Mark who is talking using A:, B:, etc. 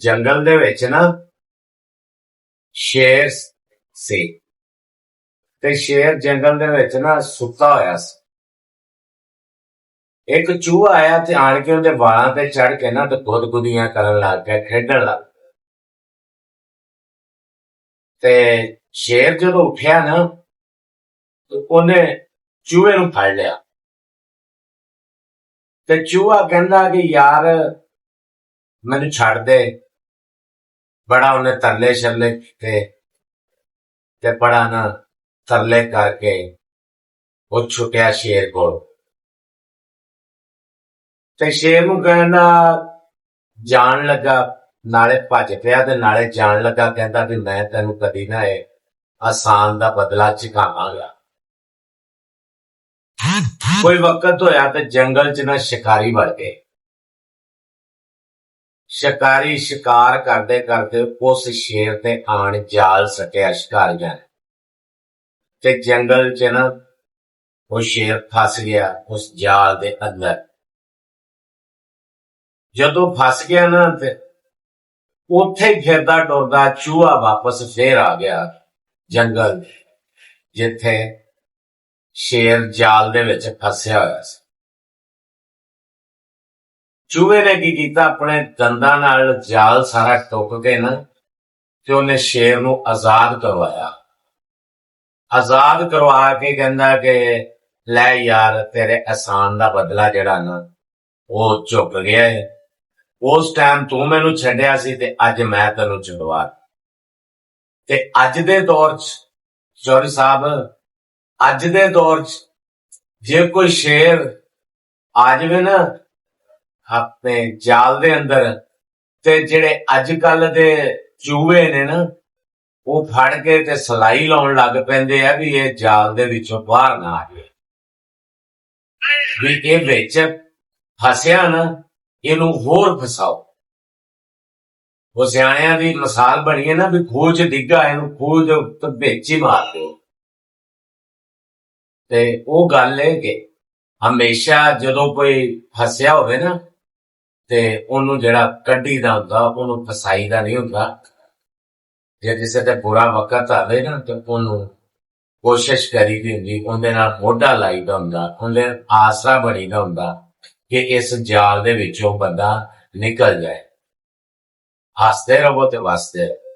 A: ਜੰਗਲ ਦੇ ਵਿੱਚ ਨਾ ਸ਼ੇਰ ਸੀ ਤੇ ਸ਼ੇਰ ਜੰਗਲ ਦੇ ਵਿੱਚ ਨਾ ਸੁੱਤਾ ਹੋਇਆ ਸੀ। ਇੱਕ ਚੂਹਾ ਆਇਆ ਤੇ ਆਣ ਕੇ ਉਹਦੇ ਵਾਲਾਂ ਤੇ ਚੜ ਕੇ ਨਾ ਤੇ ਗੁਦਗੁਦੀਆਂ ਕਰਨ ਲੱਗ ਗਿਆ, ਖੇਡਣ ਲੱਗ ਪਿਆ। ਤੇ ਸ਼ੇਰ ਜਦੋਂ ਉੱਠਿਆ ਨਾ ਤੇ ਉਹਨੇ ਚੂਹੇ ਨੂੰ ਫੜ ਲਿਆ ਤੇ ਚੂਹਾ ਕਹਿੰਦਾ ਕਿ ਯਾਰ ਮੈਨੂੰ ਛੱਡ ਦੇ। ਬੜਾ ਉਹਨੇ ਤਰਲੇ ਸ਼ਰਲੇ ਕੀਤੇ ਤੇ ਬੜਾ ਨਾ ਤਰਲੇ ਕਰਕੇ ਉਹ ਛੁੱਟਿਆ ਸ਼ੇਰ ਕੋਲ ਤੇ ਸ਼ੇਰ ਨੂੰ ਕਹਿੰਦਾ ਜਾਣ ਲੱਗਾ, ਨਾਲੇ ਭੱਜ ਪਿਆ ਤੇ ਨਾਲੇ ਜਾਣ ਲੱਗਾ, ਕਹਿੰਦਾ ਕਿ ਮੈਂ ਤੈਨੂੰ ਕਦੀ ਨਾ ਇਹ ਆਸਾਨ ਦਾ ਬਦਲਾ ਚੁਕਾਵਾਂਗਾ। ਕੋਈ ਵਕਤ ਹੋਇਆ ਤੇ ਜੰਗਲ 'ਚ ਨਾ ਸ਼ਿਕਾਰੀ ਵੜ ਗਏ। ਸ਼ਿਕਾਰੀ ਸ਼ਿਕਾਰ ਕਰਦੇ ਕਰਦੇ ਉਸ ਸ਼ੇਰ ਤੇ ਆਣ ਜਾਲ ਸੱਟਿਆ ਸ਼ਿਕਾਰੀਆਂ ਨੇ ਤੇ ਜੰਗਲ 'ਚ ਨਾ ਉਹ ਸ਼ੇਰ ਫਸ ਗਿਆ ਉਸ ਜਾਲ ਦੇ ਅੰਦਰ। ਜਦੋਂ ਫਸ ਗਿਆ ਨਾ ਤੇ ਉੱਥੇ ਫਿਰਦਾ ਟੁਰਦਾ ਚੂਹਾ ਵਾਪਸ ਫੇਰ ਆ ਗਿਆ ਜੰਗਲ, ਜਿੱਥੇ ਸ਼ੇਰ ਜਾਲ ਦੇ ਵਿੱਚ ਫਸਿਆ ਹੋਇਆ ਸੀ। ਚੂਹੇ ਨੇ ਕੀ ਕੀਤਾ, ਆਪਣੇ ਦੰਦਾਂ ਨਾਲ ਜਾਲ ਸਾਰਾ ਟੁੱਕ ਕੇ ਨਾ ਤੇ ਉਹਨੇ ਸ਼ੇਰ ਨੂੰ ਆਜ਼ਾਦ ਕਰਵਾਇਆ। ਆਜ਼ਾਦ ਕਰਵਾ ਕੇ ਕਹਿੰਦਾ ਕਿ ਲੈ ਯਾਰ, ਤੇਰੇ ਅਹਿਸਾਨ ਦਾ ਬਦਲਾ ਜਿਹੜਾ ਨਾ ਉਹ ਚੁੱਕ ਗਿਆ ਹੈ। ਉਸ ਟਾਈਮ ਤੂੰ ਮੈਨੂੰ ਛੱਡਿਆ ਸੀ ਤੇ ਅੱਜ ਮੈਂ ਤੈਨੂੰ ਛੁਡਵਾ। ਤੇ ਅੱਜ ਦੇ ਦੌਰ 'ਚ ਚੌਧਰੀ ਸਾਹਿਬ, ਅੱਜ ਦੇ ਦੌਰ 'ਚ ਜੇ ਕੋਈ ਸ਼ੇਰ ਆ ਜਾਵੇ ਨਾ ਆਪਣੇ ਜਾਲ ਦੇ ਅੰਦਰ ਤੇ ਜਿਹੜੇ ਅੱਜ ਕੱਲ ਦੇ ਚੂਹੇ ਨੇ ਨਾ ਉਹ ਫੜ ਕੇ ਤੇ ਸਲਾਈ ਲਾਉਣ ਲੱਗ ਪੈਂਦੇ ਆ ਵੀ ਇਹ ਜਾਲ ਦੇ ਵਿੱਚੋਂ ਬਾਹਰ ਨਾ ਆ ਜਾਵੇ, ਵੀ ਇਹ ਵਿੱਚ ਫਸਿਆ ਨਾ ਇਹਨੂੰ ਹੋਰ ਫਸਾਓ। ਉਹ ਸਿਆਣਿਆਂ ਦੀ ਮਿਸਾਲ ਬਣੀ ਹੈ ਨਾ ਵੀ ਖੂਹ 'ਚ ਡਿੱਗਾ, ਇਹਨੂੰ ਖੂਹ ਦੇ ਉੱਤੇ ਵਿੱਚ ਹੀ ਮਾਰ ਦਿਓ। ਤੇ ਉਹ ਗੱਲ ਹੈ ਕਿ ਹਮੇਸ਼ਾ ਜਦੋਂ ਕੋਈ ਫਸਿਆ ਹੋਵੇ ਨਾ ਤੇ ਉਹਨੂੰ ਜਿਹੜਾ ਕੱਢੀ ਦਾ ਹੁੰਦਾ ਉਹਨੂੰ ਫਸਾਈ ਦਾ ਨਹੀਂ ਹੁੰਦਾ। ਜੇ ਕਿਸੇ ਤੇ ਬੁਰਾ ਵਕਤ ਆਵੇ ਨਾ ਤੇ ਉਹਨੂੰ ਕੋਸ਼ਿਸ਼ ਕਰੀ ਦੀ ਹੁੰਦੀ, ਉਹਦੇ ਨਾਲ ਮੋਢਾ ਲਾਈਦਾ ਹੁੰਦਾ, ਉਹਦੇ ਆਸਰਾ ਬਣੀਦਾ ਹੁੰਦਾ ਕਿ ਇਸ ਜਾਲ ਦੇ ਵਿੱਚੋਂ ਬੰਦਾ ਨਿਕਲ ਜਾਏ। ਹੱਸਦੇ ਰਹੋ ਤੇ ਵਸਦੇ ਰਹੋ।